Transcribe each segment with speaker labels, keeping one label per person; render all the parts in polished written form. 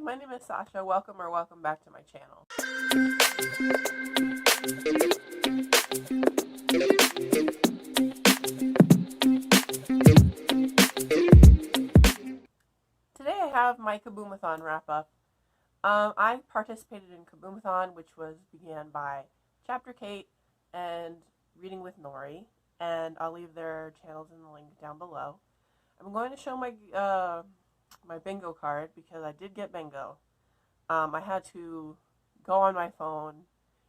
Speaker 1: my name is Sasha. Welcome back to my channel. Today I have my KABOOMathon wrap up. I participated in KABOOMathon, which began by Chapter Kate and Reading with Nori, and I'll leave their channels in the link down below. I'm going to show my my bingo card because I did get bingo. I had to go on my phone,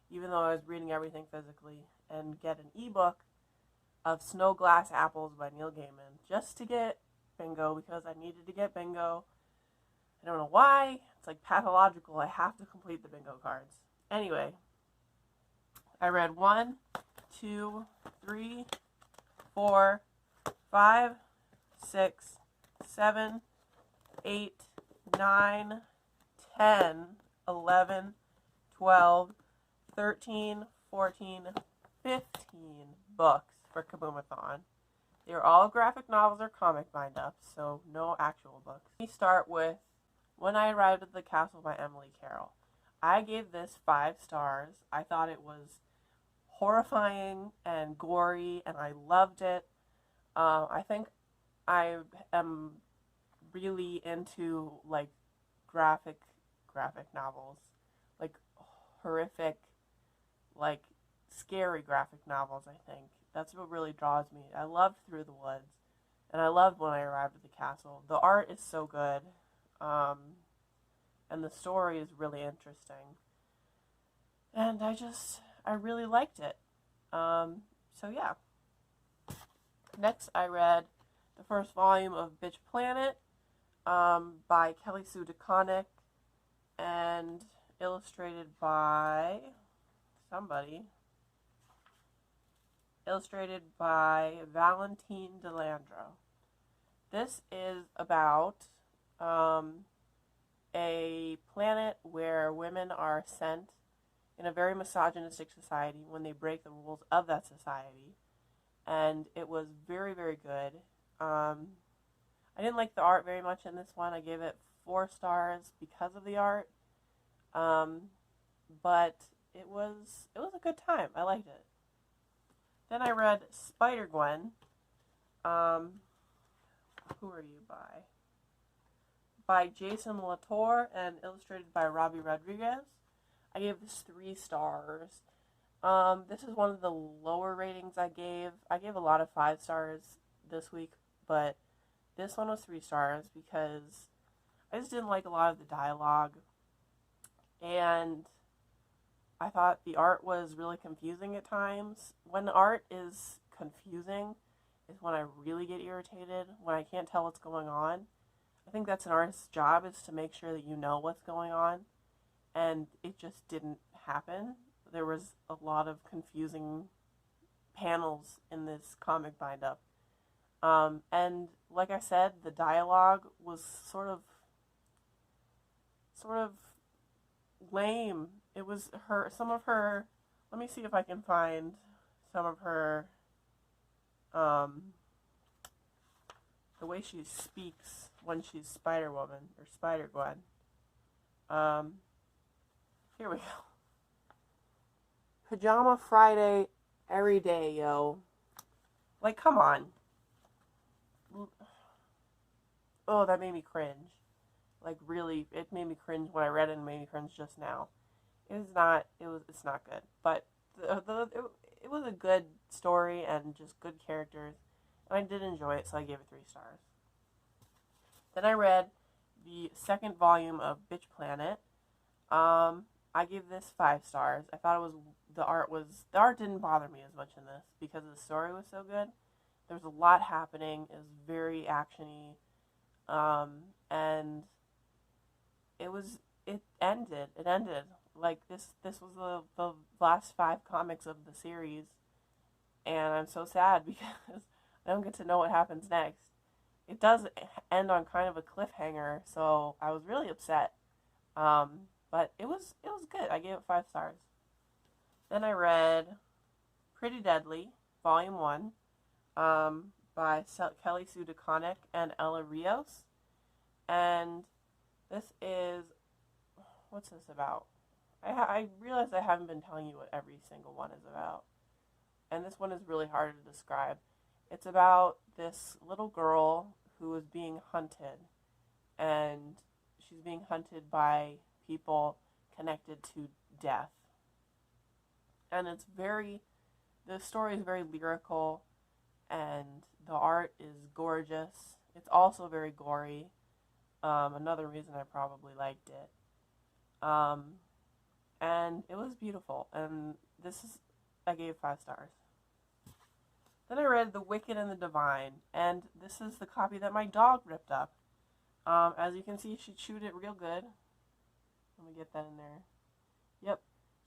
Speaker 1: even though I was reading everything physically, and get an ebook of Snow Glass Apples by Neil Gaiman just to get bingo because I needed to get bingo. I don't know why. It's like pathological. I have to complete the bingo cards. Anyway, I read 1, 2, 3, 4, 5, 6, 7, 8, 9, 10, 11, 12, 13, 14, 15 books for KABOOMathon. They're all graphic novels or comic bind-ups, so no actual books. We start with When I Arrived at the Castle by Emily Carroll. I gave this 5 stars. I thought it was horrifying and gory, and I loved it. I think I am really into like graphic novels, like horrific, like scary graphic novels. I think that's what really draws me. I loved Through the Woods, and I loved When I Arrived at the Castle. The art is so good, and the story is really interesting, and I really liked it. So yeah. Next, I read the first volume of Bitch Planet by Kelly Sue DeConnick and illustrated by somebody. Illustrated by Valentine Delandro. This is about a planet where women are sent in a very misogynistic society when they break the rules of that society. And it was very, very good. I didn't like the art very much in this one. I gave it 4 stars because of the art. But it was a good time. I liked it. Then I read Spider-Gwen. Who Are You By? By Jason Latour and illustrated by Robbie Rodriguez. I gave this 3 stars. This is one of the lower ratings I gave. I gave a lot of 5 stars this week, but this one was 3 stars because I just didn't like a lot of the dialogue, and I thought the art was really confusing at times. When the art is confusing is when I really get irritated, when I can't tell what's going on. I think that's an artist's job, is to make sure that you know what's going on, and it just didn't happen. There was a lot of confusing panels in this comic bind-up. And like I said, the dialogue was sort of lame. It was some of her, let me see if I can find some of her, the way she speaks when she's Spider-Woman, or Spider-Gwen. Here we go. Pajama Friday every day, yo. Like, come on. Oh, that made me cringe. Like, really, it made me cringe when I read it, and made me cringe just now. It's not good. But it was a good story and just good characters. And I did enjoy it, so I gave it 3 stars. Then I read the second volume of Bitch Planet. I gave this 5 stars. I thought the art didn't bother me as much in this because the story was so good. There was a lot happening. It was very actiony, and it ended. Like this was the last 5 comics of the series, and I'm so sad because I don't get to know what happens next. It does end on kind of a cliffhanger, so I was really upset. But it was good. I gave it 5 stars. Then I read Pretty Deadly, Volume 1, by Kelly Sue DeConnick and Ella Rios. And this is what's this about? I realize I haven't been telling you what every single one is about. And this one is really hard to describe. It's about this little girl who is being hunted, and she's being hunted by people connected to death. And the story is very lyrical, and the art is gorgeous. It's also very gory. Another reason I probably liked it. And it was beautiful. And I gave 5 stars. Then I read The Wicked and the Divine, and this is the copy that my dog ripped up. As you can see, she chewed it real good. Let me get that in there. Yep,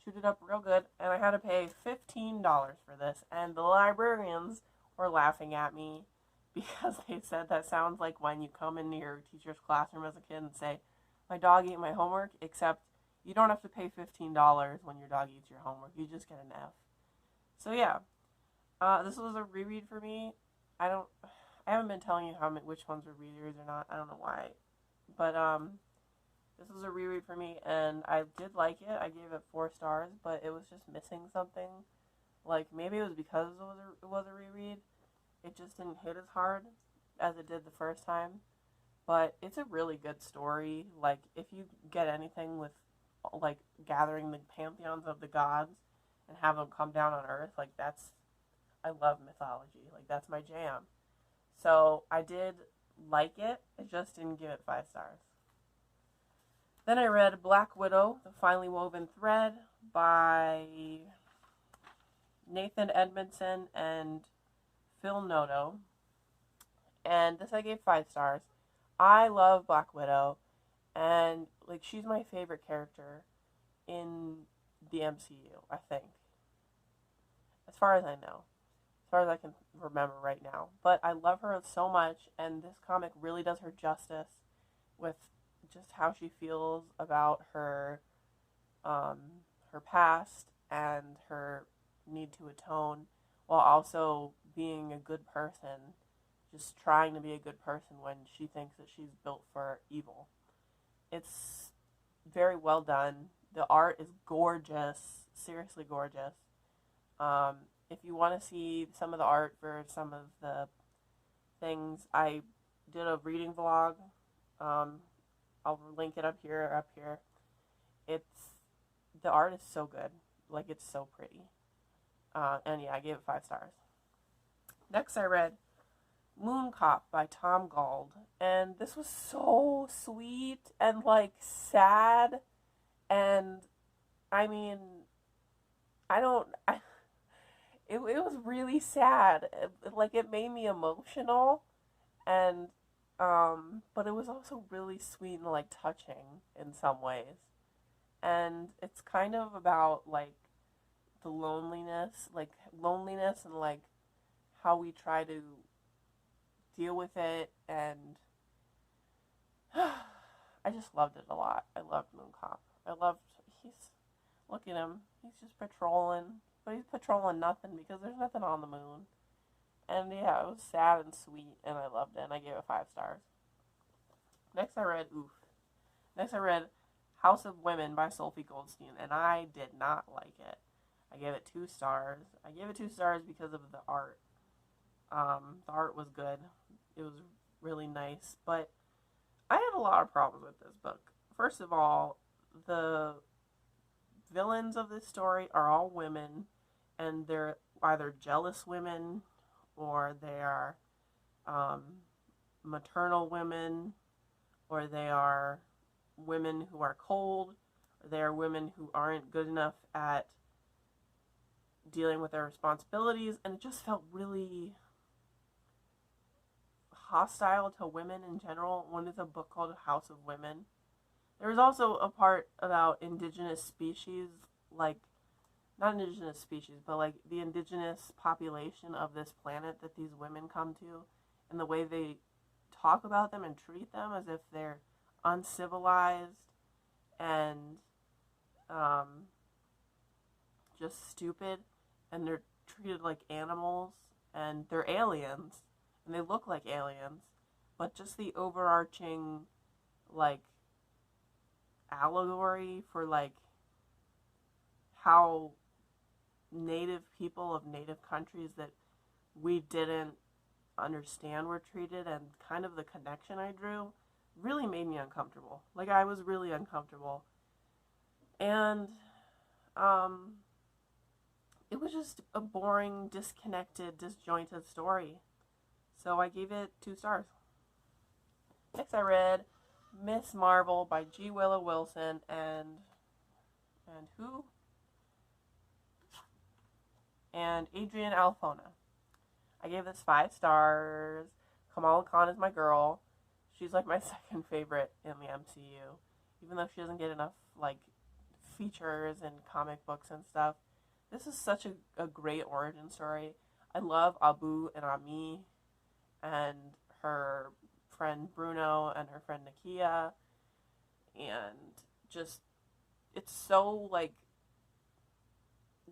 Speaker 1: chewed it up real good, and I had to pay $15 for this, and the librarians were laughing at me because they said that sounds like when you come into your teacher's classroom as a kid and say, my dog ate my homework, except you don't have to pay $15 when your dog eats your homework. You just get an F. So yeah, this was a reread for me. I haven't been telling you which ones were rereads or not. I don't know why, but this was a reread for me, and I did like it. I gave it 4 stars, but it was just missing something. Like, maybe it was because it was a reread. It just didn't hit as hard as it did the first time. But it's a really good story. Like, if you get anything with, like, gathering the pantheons of the gods and have them come down on Earth, like, I love mythology. Like, that's my jam. So, I did like it. I just didn't give it 5 stars. Then I read Black Widow, The Finely Woven Thread by Nathan Edmondson and Phil Noto. And this I gave 5 stars. I love Black Widow, and like, she's my favorite character in the MCU, I think. As far as I know. As far as I can remember right now. But I love her so much, and this comic really does her justice with just how she feels about her past and her need to atone, while also being a good person, just trying to be a good person when she thinks that she's built for evil. It's very well done. The art is gorgeous, seriously gorgeous. If you want to see some of the art for some of the things, I did a reading vlog. I'll link it up here. The art is so good. Like, it's so pretty. And yeah, I gave it 5 stars. Next I read Moon Cop by Tom Gauld. And this was so sweet and, like, sad. And, I mean, it was really sad. Like, it made me emotional. And, but it was also really sweet and, like, touching in some ways. And it's kind of about, like, the loneliness and, like, how we try to deal with it, and I just loved it a lot. I loved Moon Cop. Look at him, he's just patrolling, but he's patrolling nothing because there's nothing on the moon. And yeah, it was sad and sweet, and I loved it, and I gave it 5 stars. Next I read House of Women by Sophie Goldstein, and I did not like it. I gave it 2 stars. I gave it 2 stars because of the art. The art was good. It was really nice, but I had a lot of problems with this book. First of all, the villains of this story are all women, and they're either jealous women, or they are maternal women, or they are women who are cold, or they are women who aren't good enough at dealing with their responsibilities, and it just felt really hostile to women in general when it's a book called House of Women. There was also a part about indigenous species, like, not indigenous species, but like the indigenous population of this planet that these women come to, and the way they talk about them and treat them as if they're uncivilized and just stupid, and they're treated like animals, and they're aliens, and they look like aliens, but just the overarching, like, allegory for like how native people of native countries that we didn't understand were treated, and kind of the connection I drew really made me uncomfortable. Like, I was really uncomfortable. And it was just a boring, disconnected, disjointed story. So I gave it 2 stars. Next I read Miss Marvel by G. Willow Wilson and who? And Adrienne Alfona. I gave this 5 stars. Kamala Khan is my girl. She's like my second favorite in the MCU. Even though she doesn't get enough like features and comic books and stuff. This is such a great origin story. I love Abu and Ami and her friend Bruno and her friend Nakia. And just, it's so like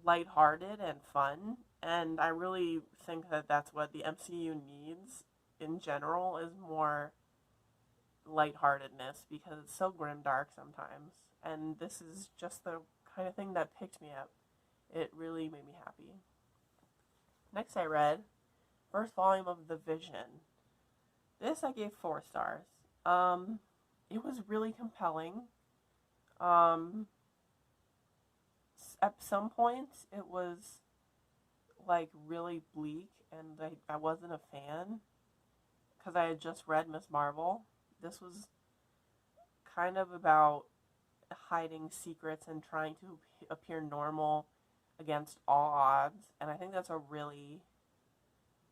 Speaker 1: lighthearted and fun. And I really think that that's what the MCU needs in general, is more lightheartedness, because it's so grimdark sometimes. And this is just the kind of thing that picked me up. It really made me happy. Next I read first volume of The Vision. This I gave 4 stars. It was really compelling. At some points it was like really bleak, and I wasn't a fan because I had just read Miss Marvel. This was kind of about hiding secrets and trying to appear normal against all odds, and I think that's a really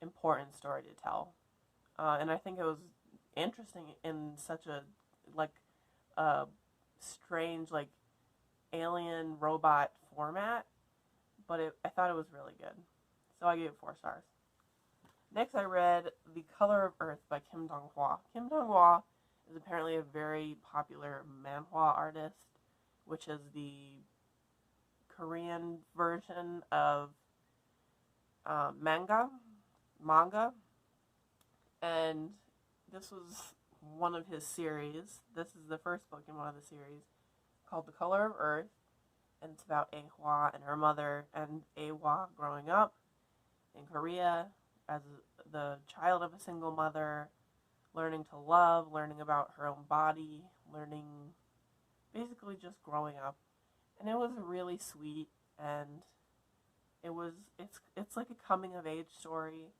Speaker 1: important story to tell. And I think it was interesting in such a like strange like alien robot format, but I thought it was really good. So I gave it 4 stars. Next I read The Color of Earth by Kim Dong-hwa. Kim Dong-hwa is apparently a very popular manhwa artist, which is the Korean version of manga, and this was one of his series. This is the first book in one of the series called The Color of Earth, and it's about Aehwa and her mother, and Aehwa growing up in Korea as the child of a single mother, learning to love, learning about her own body, learning, basically just growing up. And it was really sweet, and it's like a coming of age story.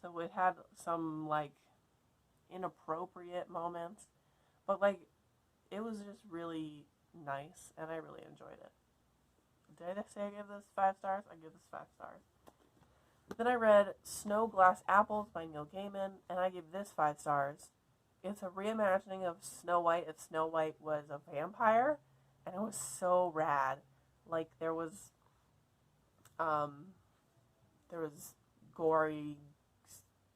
Speaker 1: So it had some like inappropriate moments, but like it was just really nice, and I really enjoyed it. Did I say I give this 5 stars? I give this 5 stars. Then I read Snow Glass Apples by Neil Gaiman, and I give this 5 stars. It's a reimagining of Snow White if Snow White was a vampire, and it was so rad. Like there was gory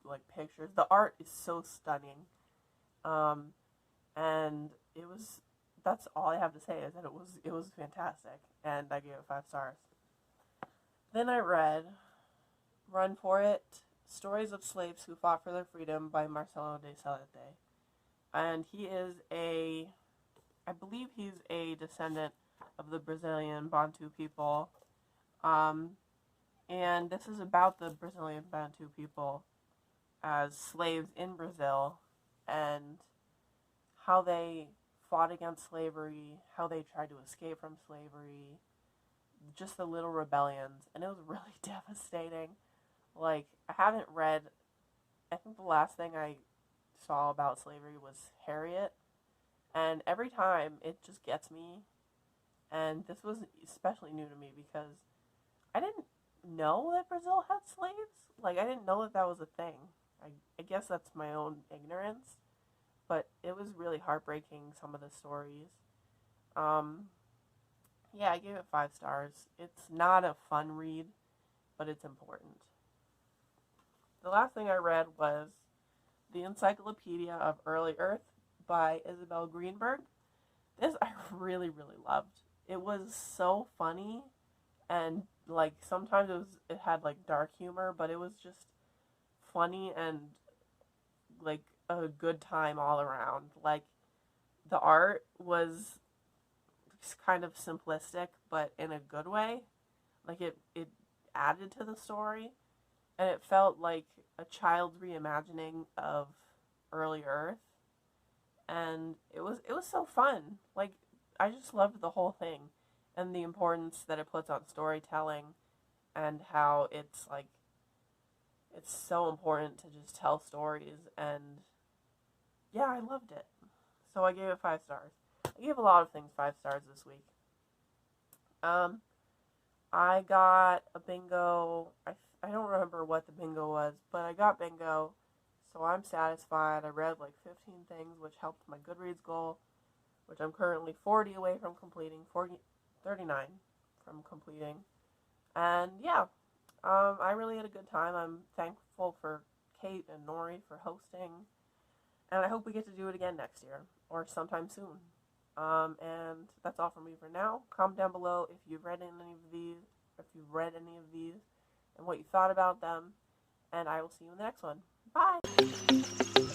Speaker 1: like pictures. The art is so stunning, and that's all I have to say, is that it was fantastic, and I gave it 5 stars. Then I read Run for It, Stories of Slaves Who Fought for Their Freedom by Marcelo de Salete. And I believe he's a descendant of the Brazilian Bantu people. And this is about the Brazilian Bantu people as slaves in Brazil, and how they fought against slavery, how they tried to escape from slavery, just the little rebellions, and it was really devastating. Like, I think the last thing I saw about slavery was Harriet, and every time it just gets me, and this was especially new to me because I didn't know that Brazil had slaves. Like, I didn't know that was a thing. I guess that's my own ignorance, but it was really heartbreaking, some of the stories. Yeah, I gave it 5 stars. It's not a fun read, but it's important. The last thing I read was The Encyclopedia of Early Earth by Isabel Greenberg. This I really, really loved. It was so funny, and like sometimes it had like dark humor, but it was just funny and like a good time all around. Like the art was it's kind of simplistic, but in a good way. Like it added to the story, and it felt like a child's reimagining of early Earth, and it was so fun. Like I just loved the whole thing, and the importance that it puts on storytelling, and how it's so important to just tell stories, and yeah, I loved it. So I gave it 5 stars. I gave a lot of things 5 stars this week. Um, I got a bingo. I don't remember what the bingo was, but I got bingo, so I'm satisfied. I read like 15 things, which helped my Goodreads goal, which I'm currently 40 away from completing, 39 from completing. And yeah, I really had a good time. I'm thankful for Kate and Nori for hosting, and I hope we get to do it again next year or sometime soon. And that's all from me for now. Comment down below if you've read any of these, and what you thought about them. And I will see you in the next one. Bye!